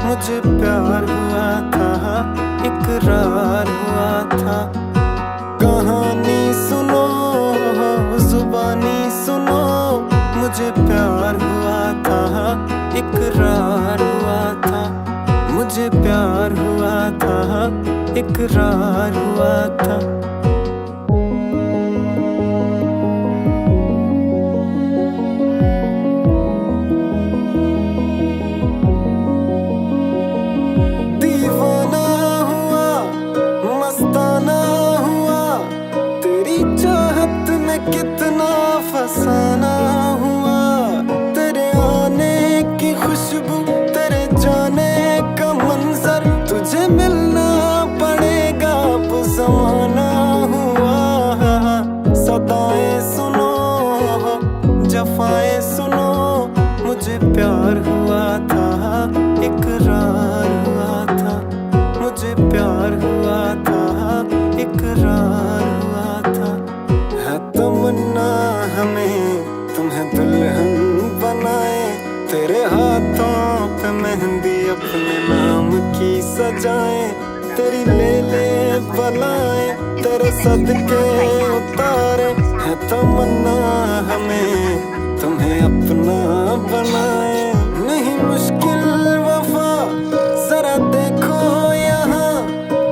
मुझे प्यार हुआ था, इकरार हुआ था। कहानी सुनो, जुबानी सुनो, मुझे प्यार हुआ था, इकरार हुआ था। मुझे प्यार हुआ था, इकरार हुआ था। दीवाना हुआ, मस्ताना हुआ, तेरी चाहत में कितना फसाना हुआ। तेरे आने की खुशबू, तेरे जाने का मंजर, तुझे मिलना पड़ेगा अब ज़माना हुआ। सदाएं सुनो, जफाएं सुनो, मुझे प्यार हुआ था, इकरार हुआ था। मुझे प्यार हुआ था, इकरार हुआ था। है तमन्ना हमें तुम्हें दुल्हन बनाए, तेरे हाथों पे मेहंदी अपने नाम की सजाए। तेरी ले बलाए, तेरे सदके उतारे। है तमन्ना हमें तुम्हें अपना बनाए। नहीं मुश्किल वफा, जरा देखो यहाँ,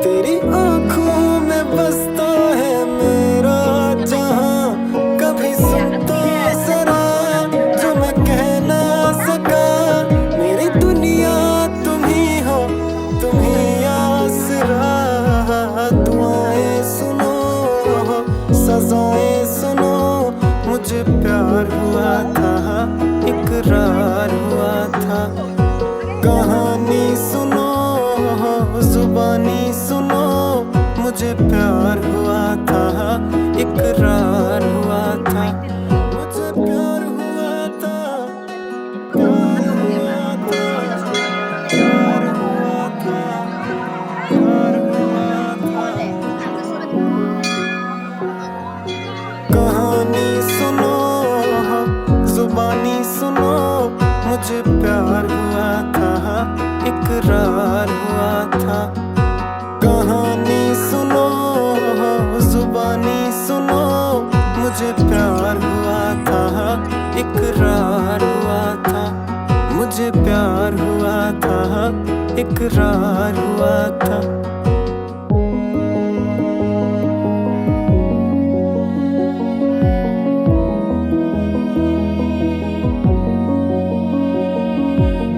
तेरी आंखों में बसता है मेरा जहां। कभी सुन तो जरा जो मैं कह ना सका, मेरी दुनिया तुम ही हो, तुम ही आसरा। दुआएं सुनो, सजाएं सुनो, मुझे प्यार हुआ था, इकरार हुआ था। कहानी सुनो, जुबानी सुनो, मुझे प्यार हुआ था, इकरार हुआ था। मुझे प्यार हुआ था, प्यार हुआ था, प्यार हुआ था, प्यार हुआ था। कहानी सुनो, जुबानी सुनो, मुझे प्यार हुआ था, इकरार हुआ था। कहानी सुनो, जुबानी सुनो, मुझे प्यार हुआ था, इकरार हुआ था। मुझे प्यार हुआ था, इकरार हुआ था।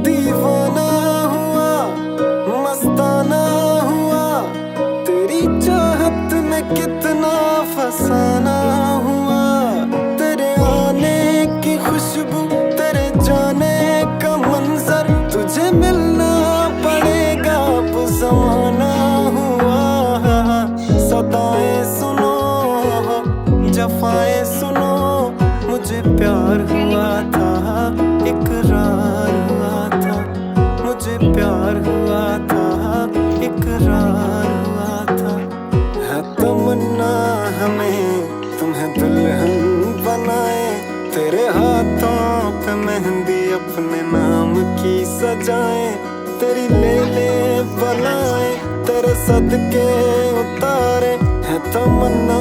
दीवाना हुआ, मस्ताना हुआ, तेरी चाहत में कितना फसाना हुआ। तेरे आने की खुशबू, तेरे जाने का मंजर, तुझे मिलना पड़ेगा अब ज़माना हुआ। सदाएं सुनो, जफाएं सुनो, मुझे प्यार हुआ था, इकरार हुआ था। मुझे प्यार हुआ था, इकरार हुआ था। है तमन्ना हमें तुम्हें दुल्हन बनाए, तेरे हाथों पे मेहंदी अपने नाम की सजाए। तेरी ले बलाए, तेरे सदके उतारे। है तमन्ना